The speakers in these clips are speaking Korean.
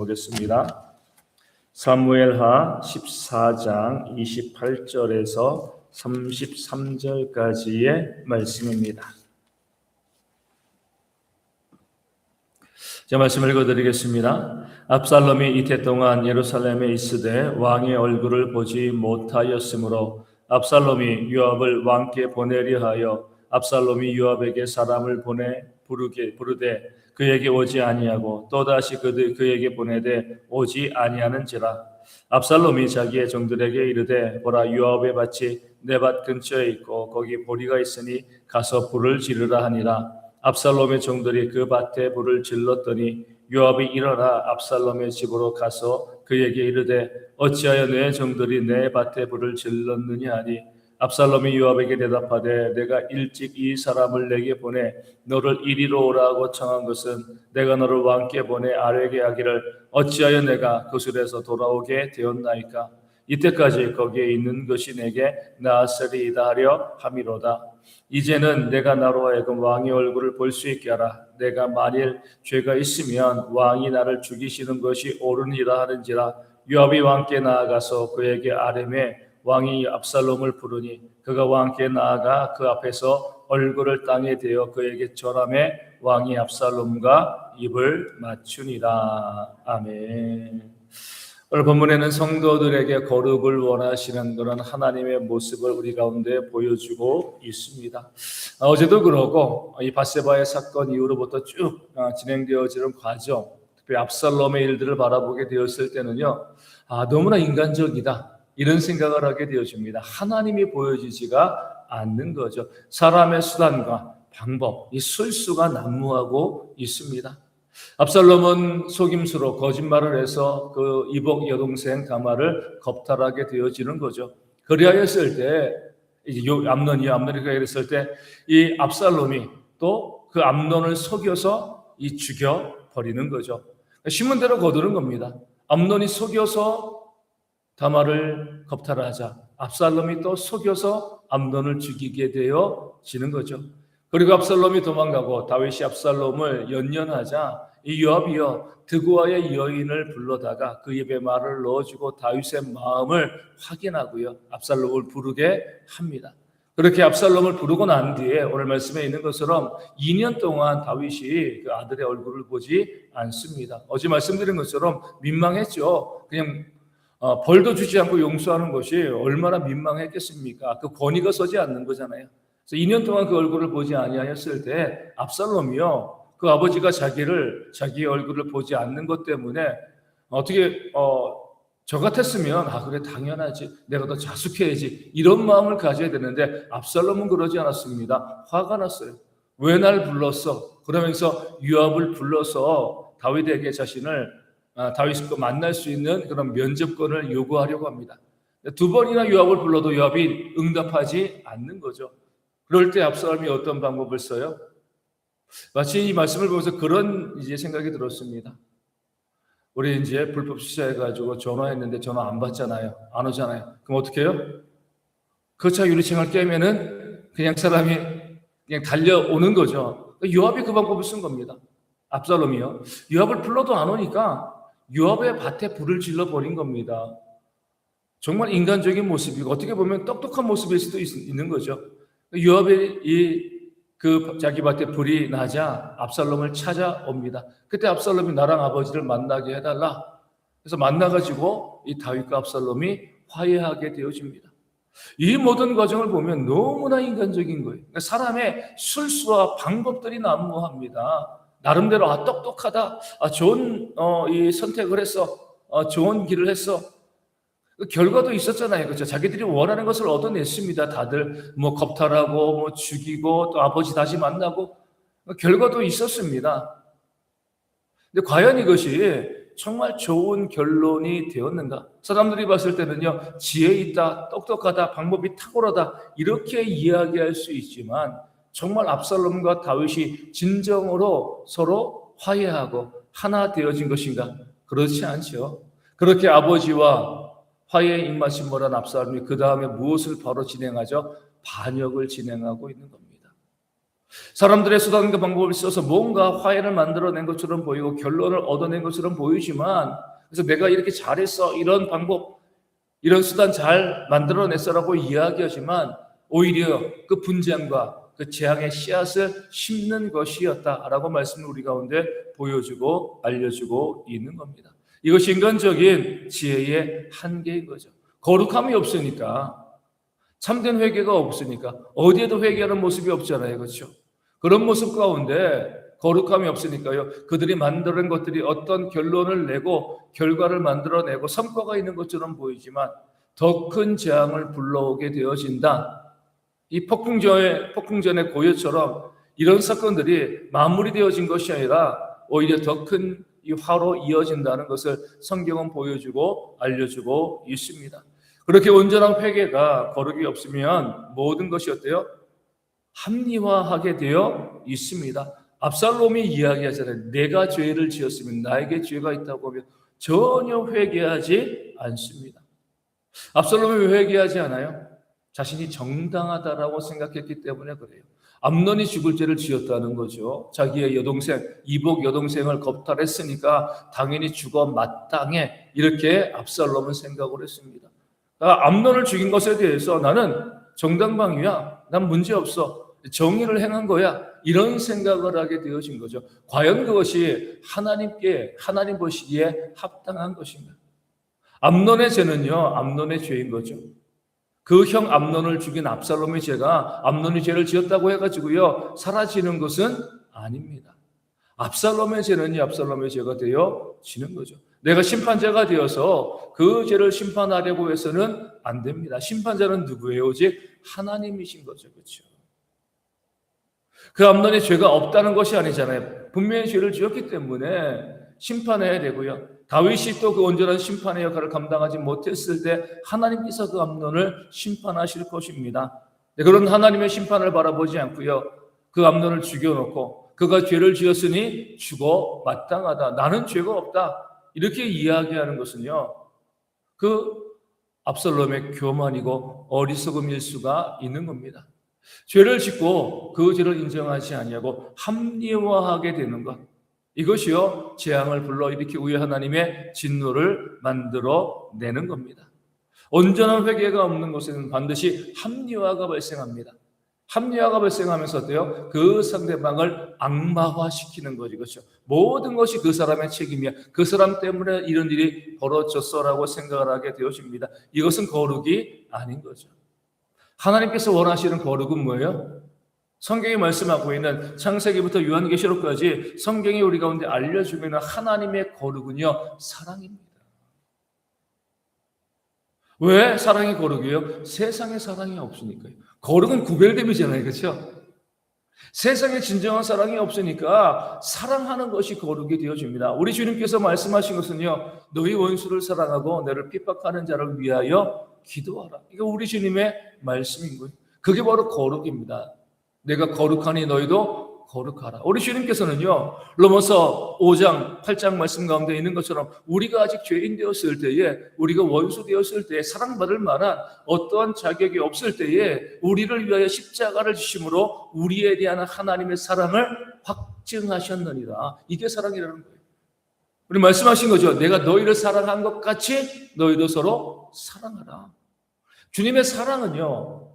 보겠습니다. 사무엘하 14장 28절에서 33절까지의 말씀입니다. 제 말씀 읽어드리겠습니다. 압살롬이 이태 동안 예루살렘에 있으되 왕의 얼굴을 보지 못하였으므로 압살롬이 요압을 왕께 보내려 하여 압살롬이 요압에게 사람을 보내 부르되 그에게 오지 아니하고 또다시 그에게 보내되 오지 아니하는지라. 압살롬이 자기의 종들에게 이르되 보라, 요압의 밭이 내 밭 근처에 있고 거기 보리가 있으니 가서 불을 지르라 하니라. 압살롬의 종들이 그 밭에 불을 질렀더니 요압이 일어나 압살롬의 집으로 가서 그에게 이르되 어찌하여 내 종들이 내 밭에 불을 질렀느냐 하니 압살롬이 요압에게 대답하되 내가 일찍 이 사람을 내게 보내 너를 이리로 오라고 청한 것은 내가 너를 왕께 보내 아뢰게 하기를 어찌하여 내가 그술에서 돌아오게 되었나이까. 이때까지 거기에 있는 것이 내게 나으리이다 하려 함이로다. 이제는 내가 나로 하여금 왕의 얼굴을 볼 수 있게 하라. 내가 만일 죄가 있으면 왕이 나를 죽이시는 것이 옳으니라 하는지라. 요압이 왕께 나아가서 그에게 아뢰매 왕이 압살롬을 부르니 그가 왕께 나아가 그 앞에서 얼굴을 땅에 대어 그에게 절하매 왕이 압살롬과 입을 맞추니라. 아멘. 오늘 본문에는 성도들에게 거룩을 원하시는 그런 하나님의 모습을 우리 가운데 보여주고 있습니다. 어제도 그러고 이 밧세바의 사건 이후로부터 쭉 진행되어지는 과정, 특별히 압살롬의 일들을 바라보게 되었을 때는요, 너무나 인간적이다 이런 생각을 하게 되어집니다. 하나님이 보여지지가 않는 거죠. 사람의 수단과 방법, 이 술수가 난무하고 있습니다. 압살롬은 속임수로 거짓말을 해서 그 이복 여동생 다말을 겁탈하게 되어지는 거죠. 그리하였을 때 이제 암논이 그랬을 때 이 압살롬이 또 그 암논을 속여서 이 죽여 버리는 거죠. 신문대로 거두는 겁니다. 암논이 속여서 다말을 겁탈하자 압살롬이 또 속여서 암논을 죽이게 되어지는 거죠. 그리고 압살롬이 도망가고 다윗이 압살롬을 연연하자 이 요압이여 드고아의 여인을 불러다가 그 입에 말을 넣어주고 다윗의 마음을 확인하고요 압살롬을 부르게 합니다. 그렇게 압살롬을 부르고 난 뒤에 오늘 말씀에 있는 것처럼 2년 동안 다윗이 그 아들의 얼굴을 보지 않습니다. 어제 말씀드린 것처럼 민망했죠. 그냥 벌도 주지 않고 용서하는 것이 얼마나 민망했겠습니까? 그 권위가 서지 않는 거잖아요. 그래서 2년 동안 그 얼굴을 보지 아니하였을 때 압살롬이요 그 아버지가 자기의 얼굴을 보지 않는 것 때문에 어떻게 저 같았으면 그래 당연하지 내가 더 자숙해야지 이런 마음을 가져야 되는데 압살롬은 그러지 않았습니다. 화가 났어요. 왜 날 불렀어? 그러면서 요압을 불러서 다윗에게 다윗과 만날 수 있는 그런 면접권을 요구하려고 합니다. 두 번이나 요압을 불러도 요압이 응답하지 않는 거죠. 그럴 때 압살롬이 어떤 방법을 써요? 마치 이 말씀을 보면서 그런 이제 생각이 들었습니다. 우리 이제 불법 취사해가지고 전화했는데 전화 안 받잖아요. 안 오잖아요. 그럼 어떻게 해요? 그 차 유리창을 깨면은 그냥 사람이 그냥 달려오는 거죠. 요압이 그 방법을 쓴 겁니다. 압살롬이요. 요압을 불러도 안 오니까 요압의 밭에 불을 질러버린 겁니다. 정말 인간적인 모습이고 어떻게 보면 똑똑한 모습일 수도 있는 거죠. 요압이 자기 밭에 불이 나자 압살롬을 찾아옵니다. 그때 압살롬이 나랑 아버지를 만나게 해달라. 그래서 만나가지고 이 다윗과 압살롬이 화해하게 되어집니다. 이 모든 과정을 보면 너무나 인간적인 거예요. 사람의 술수와 방법들이 난무합니다. 나름대로 똑똑하다, 좋은 이 선택을 했어, 좋은 길을 했어. 그 결과도 있었잖아요. 그렇죠? 자기들이 원하는 것을 얻어냈습니다. 다들 겁탈하고 죽이고 또 아버지 다시 만나고 결과도 있었습니다. 근데 과연 이것이 정말 좋은 결론이 되었는가? 사람들이 봤을 때는요, 지혜 있다, 똑똑하다, 방법이 탁월하다 이렇게 이야기할 수 있지만 정말 압살롬과 다윗이 진정으로 서로 화해하고 하나 되어진 것인가? 그렇지 않죠. 그렇게 아버지와 화해의 입맛이 한 압살롬이 그 다음에 무엇을 바로 진행하죠? 반역을 진행하고 있는 겁니다. 사람들의 수단과 방법을 써서 뭔가 화해를 만들어낸 것처럼 보이고 결론을 얻어낸 것처럼 보이지만, 그래서 내가 이렇게 잘했어, 이런 방법, 이런 수단 잘 만들어냈어라고 이야기하지만 오히려 그 분쟁과 그 재앙의 씨앗을 심는 것이었다라고 말씀을 우리 가운데 보여주고 알려주고 있는 겁니다. 이것이 인간적인 지혜의 한계인 거죠. 거룩함이 없으니까, 참된 회개가 없으니까 어디에도 회개하는 모습이 없잖아요. 그렇죠? 그런 모습 가운데 거룩함이 없으니까요, 그들이 만드는 것들이 어떤 결론을 내고 결과를 만들어내고 성과가 있는 것처럼 보이지만 더 큰 재앙을 불러오게 되어진다. 이 폭풍전의 고요처럼 이런 사건들이 마무리되어진 것이 아니라 오히려 더 큰 이 화로 이어진다는 것을 성경은 보여주고 알려주고 있습니다. 그렇게 온전한 회개가 거룩이 없으면 모든 것이 어때요? 합리화하게 되어 있습니다. 압살롬이 이야기하잖아요. 내가 죄를 지었으면 나에게 죄가 있다고 하면 전혀 회개하지 않습니다. 압살롬이 왜 회개하지 않아요? 자신이 정당하다라고 생각했기 때문에 그래요. 암논이 죽을 죄를 지었다는 거죠. 자기의 여동생, 이복 여동생을 겁탈했으니까 당연히 죽어 마땅해, 이렇게 압살롬은 생각을 했습니다. 암논을 죽인 것에 대해서 나는 정당방위야, 난 문제없어, 정의를 행한 거야, 이런 생각을 하게 되어진 거죠. 과연 그것이 하나님 보시기에 합당한 것인가? 암논의 죄는요, 암논의 죄인 거죠. 그 형 암논을 죽인 압살롬의 죄가 암논이 죄를 지었다고 해가지고요 사라지는 것은 아닙니다. 압살롬의 죄는요 압살롬의 죄가 되어지는 거죠. 내가 심판자가 되어서 그 죄를 심판하려고 해서는 안 됩니다. 심판자는 누구예요? 오직 하나님이신 거죠. 그렇죠? 그 암논의 죄가 없다는 것이 아니잖아요. 분명히 죄를 지었기 때문에 심판해야 되고요. 다윗이 또 그 온전한 심판의 역할을 감당하지 못했을 때 하나님께서 그 암논을 심판하실 것입니다. 그런 하나님의 심판을 바라보지 않고요, 그 암논을 죽여놓고 그가 죄를 지었으니 죽어 마땅하다, 나는 죄가 없다, 이렇게 이야기하는 것은요 그 압살롬의 교만이고 어리석음일 수가 있는 겁니다. 죄를 짓고 그 죄를 인정하지 아니하고 합리화하게 되는 것, 이것이요 재앙을 불러일으키고 우리 하나님의 진노를 만들어내는 겁니다. 온전한 회개가 없는 곳에는 반드시 합리화가 발생합니다. 합리화가 발생하면서 어때요? 그 상대방을 악마화시키는 거죠. 그렇죠? 모든 것이 그 사람의 책임이야, 그 사람 때문에 이런 일이 벌어졌어라고 생각을 하게 되어집니다. 이것은 거룩이 아닌 거죠. 하나님께서 원하시는 거룩은 뭐예요? 성경이 말씀하고 있는 창세기부터 요한계시록까지 성경이 우리 가운데 알려주고 있는 하나님의 거룩은요 사랑입니다. 왜 사랑이 거룩이에요? 세상에 사랑이 없으니까요. 거룩은 구별됨이잖아요. 그렇죠? 세상에 진정한 사랑이 없으니까 사랑하는 것이 거룩이 되어집니다. 우리 주님께서 말씀하신 것은요, 너희 원수를 사랑하고 너를 핍박하는 자를 위하여 기도하라. 이거 우리 주님의 말씀인 거예요. 그게 바로 거룩입니다. 내가 거룩하니 너희도 거룩하라. 우리 주님께서는요 로마서 5장 8장 말씀 가운데 있는 것처럼 우리가 아직 죄인 되었을 때에, 우리가 원수 되었을 때에, 사랑받을 만한 어떠한 자격이 없을 때에 우리를 위하여 십자가를 지심으로 우리에 대한 하나님의 사랑을 확증하셨느니라. 이게 사랑이라는 거예요. 우리 말씀하신 거죠. 내가 너희를 사랑한 것 같이 너희도 서로 사랑하라. 주님의 사랑은요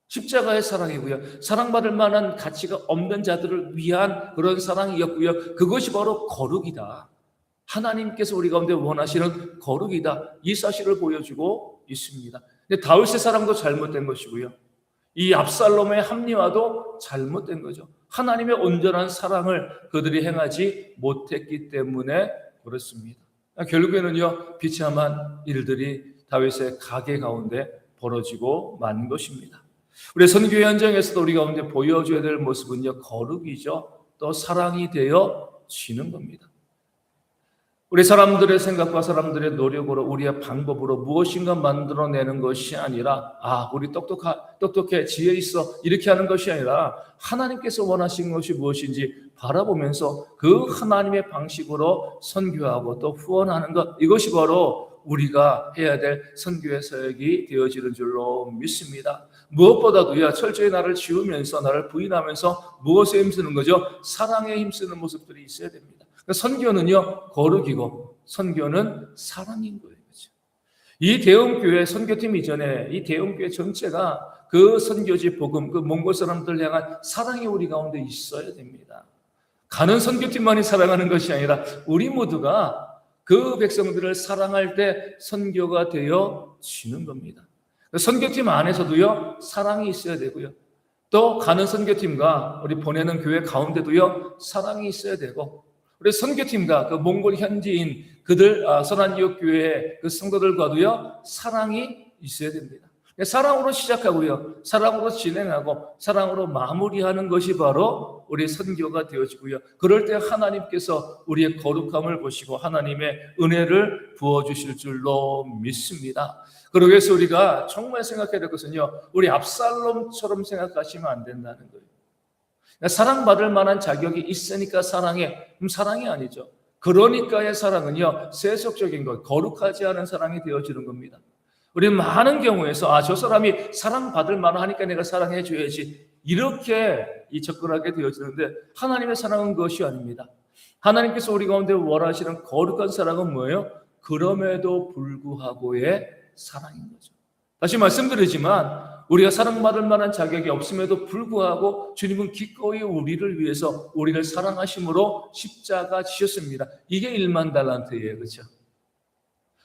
십자가의 사랑이고요, 사랑받을 만한 가치가 없는 자들을 위한 그런 사랑이었고요, 그것이 바로 거룩이다. 하나님께서 우리 가운데 원하시는 거룩이다. 이 사실을 보여주고 있습니다. 근데 다윗의 사랑도 잘못된 것이고요, 이 압살롬의 합리화도 잘못된 거죠. 하나님의 온전한 사랑을 그들이 행하지 못했기 때문에 그렇습니다. 결국에는요 비참한 일들이 다윗의 가계 가운데 벌어지고 만 것입니다. 우리 선교회 현장에서도 우리 가운데 보여줘야 될 모습은요 거룩이죠. 또 사랑이 되어지는 겁니다. 우리 사람들의 생각과 사람들의 노력으로, 우리의 방법으로 무엇인가 만들어내는 것이 아니라, 우리 똑똑해, 지혜 있어, 이렇게 하는 것이 아니라 하나님께서 원하시는 것이 무엇인지 바라보면서 그 하나님의 방식으로 선교하고 또 후원하는 것, 이것이 바로 우리가 해야 될 선교의 사역이 되어지는 줄로 믿습니다. 무엇보다도요, 철저히 나를 지우면서 나를 부인하면서 무엇에 힘쓰는 거죠? 사랑에 힘쓰는 모습들이 있어야 됩니다. 그러니까 선교는요, 거룩이고 선교는 사랑인 거예요. 그렇죠? 이 대형교회 선교팀 이전에 이 대형교회 전체가 그 선교지 복음, 그 몽골 사람들 향한 사랑이 우리 가운데 있어야 됩니다. 가는 선교팀만이 사랑하는 것이 아니라 우리 모두가 그 백성들을 사랑할 때 선교가 되어지는 겁니다. 선교팀 안에서도요, 사랑이 있어야 되고요. 또 가는 선교팀과 우리 보내는 교회 가운데도요, 사랑이 있어야 되고, 우리 선교팀과 그 몽골 현지인 그들 선한이웃 교회의 그 성도들과도요, 사랑이 있어야 됩니다. 사랑으로 시작하고요, 사랑으로 진행하고 사랑으로 마무리하는 것이 바로 우리 선교가 되어지고요. 그럴 때 하나님께서 우리의 거룩함을 보시고 하나님의 은혜를 부어주실 줄로 믿습니다. 그러기 위해서 우리가 정말 생각해야 될 것은요, 우리 압살롬처럼 생각하시면 안 된다는 거예요. 사랑받을 만한 자격이 있으니까 사랑해. 그럼 사랑이 아니죠. 그러니까의 사랑은요, 세속적인 것, 거룩하지 않은 사랑이 되어지는 겁니다. 우리는 많은 경우에서 저 사람이 사랑받을 만하니까 내가 사랑해 줘야지, 이렇게 접근하게 되어지는데, 하나님의 사랑은 그것이 아닙니다. 하나님께서 우리 가운데 원하시는 거룩한 사랑은 뭐예요? 그럼에도 불구하고의 사랑인 거죠. 다시 말씀드리지만 우리가 사랑받을 만한 자격이 없음에도 불구하고 주님은 기꺼이 우리를 위해서 우리를 사랑하심으로 십자가 지셨습니다. 이게 1만 달란트예요. 그렇죠?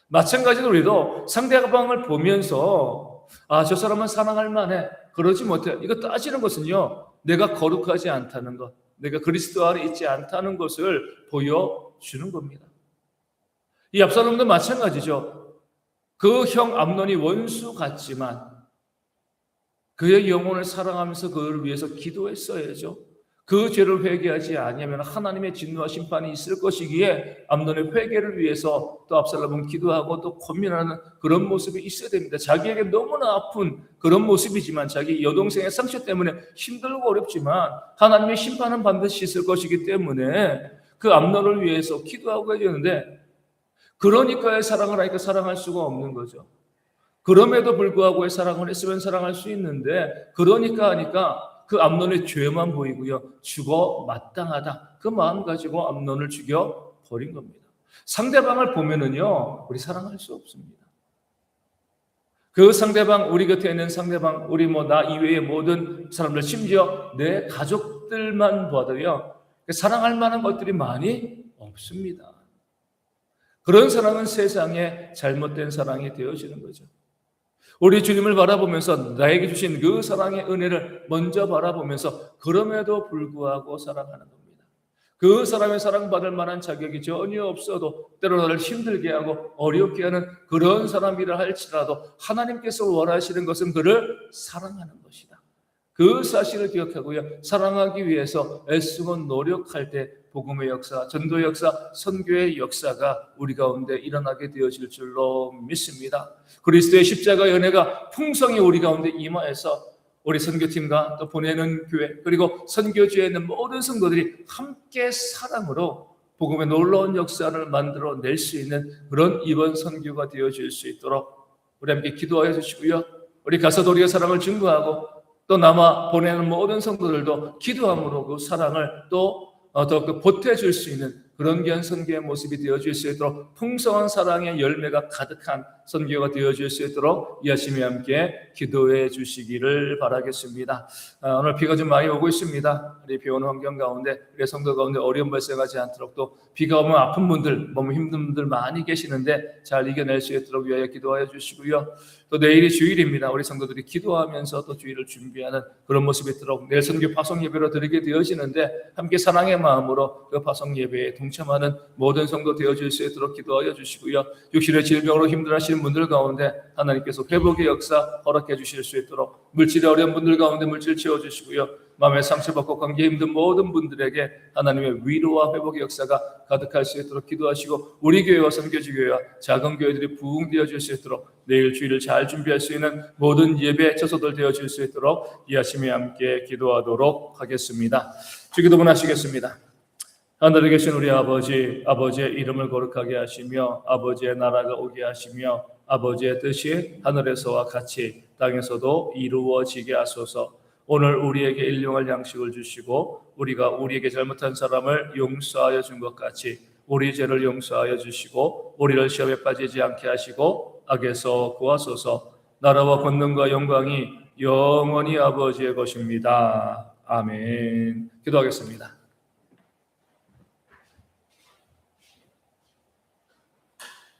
마찬가지로 우리도 상대방을 보면서 저 사람은 사랑할 만해, 그러지 못해, 이거 따지는 것은요, 내가 거룩하지 않다는 것, 내가 그리스도 안에 있지 않다는 것을 보여주는 겁니다. 이 압살롬도 마찬가지죠. 그 형 암논이 원수 같지만 그의 영혼을 사랑하면서 그를 위해서 기도했어야죠. 그 죄를 회개하지 아니하면 하나님의 진노와 심판이 있을 것이기에 암논의 회개를 위해서 또 압살롬은 기도하고 또 고민하는 그런 모습이 있어야 됩니다. 자기에게 너무나 아픈 그런 모습이지만, 자기 여동생의 상처 때문에 힘들고 어렵지만 하나님의 심판은 반드시 있을 것이기 때문에 그 암논을 위해서 기도하고 해야 되는데, 그러니까의 사랑을 하니까 사랑할 수가 없는 거죠. 그럼에도 불구하고의 사랑을 했으면 사랑할 수 있는데, 그러니까 하니까 그 암논의 죄만 보이고요, 죽어 마땅하다, 그 마음 가지고 암논을 죽여 버린 겁니다. 상대방을 보면은요, 우리 사랑할 수 없습니다. 그 상대방, 우리 곁에 있는 상대방, 우리 나 이외의 모든 사람들, 심지어 내 가족들만 봐도요, 사랑할 만한 것들이 많이 없습니다. 그런 사랑은 세상에 잘못된 사랑이 되어지는 거죠. 우리 주님을 바라보면서 나에게 주신 그 사랑의 은혜를 먼저 바라보면서 그럼에도 불구하고 사랑하는 겁니다. 그 사람의 사랑받을 만한 자격이 전혀 없어도 때로 나를 힘들게 하고 어렵게 하는 그런 사람이라 할지라도 하나님께서 원하시는 것은 그를 사랑하는 것이다. 그 사실을 기억하고요, 사랑하기 위해서 애쓰고 노력할 때 복음의 역사, 전도의 역사, 선교의 역사가 우리 가운데 일어나게 되어질 줄로 믿습니다. 그리스도의 십자가 연회가 풍성히 우리 가운데 임하여서 우리 선교팀과 또 보내는 교회, 그리고 선교지에 있는 모든 성도들이 함께 사랑으로 복음의 놀라운 역사를 만들어낼 수 있는 그런 이번 선교가 되어질 수 있도록 우리 함께 기도하여 주시고요, 우리 가서도 우리의 사랑을 증거하고 또 남아 보내는 모든 성도들도 기도함으로 그 사랑을 또 더 보태줄 수 있는 그런 귀한 선교의 모습이 되어질 수 있도록, 풍성한 사랑의 열매가 가득한 선교가 되어질 수 있도록 이 아침에 함께 기도해 주시기를 바라겠습니다. 오늘 비가 좀 많이 오고 있습니다. 우리 비 오는 환경 가운데 우리 성도 가운데 어려움 발생하지 않도록, 또 비가 오면 아픈 분들, 몸 힘든 분들 많이 계시는데 잘 이겨낼 수 있도록 위하여 기도하여 주시고요. 또 내일이 주일입니다. 우리 성도들이 기도하면서 또 주일을 준비하는 그런 모습이 있도록 내일 선교 파송 예배로 드리게 되어지는데, 함께 사랑의 마음으로 그 파송 예배에 동참하는 모든 성도 되어질 수 있도록 기도하여 주시고요. 육신의 질병으로 힘들어하시는 분들 가운데 하나님께서 회복의 역사 허락해 주실 수 있도록, 물질이 어려운 분들 가운데 물질 채워주시고요, 마음의 상처받고 관계 힘든 모든 분들에게 하나님의 위로와 회복의 역사가 가득할 수 있도록 기도하시고, 우리 교회와 선교지 교회와 작은 교회들이 부흥되어질 수 있도록 내일 주일을 잘 준비할 수 있는 모든 예배 처소들 되어질 수 있도록 이 아침에 함께 기도하도록 하겠습니다. 주기도문 하시겠습니다. 하늘에 계신 우리 아버지, 아버지의 이름을 거룩하게 하시며 아버지의 나라가 오게 하시며 아버지의 뜻이 하늘에서와 같이 땅에서도 이루어지게 하소서. 오늘 우리에게 일용할 양식을 주시고 우리가 우리에게 잘못한 사람을 용서하여 준 것 같이 우리 죄를 용서하여 주시고 우리를 시험에 빠지지 않게 하시고 악에서 구하소서. 나라와 권능과 영광이 영원히 아버지의 것입니다. 아멘. 기도하겠습니다.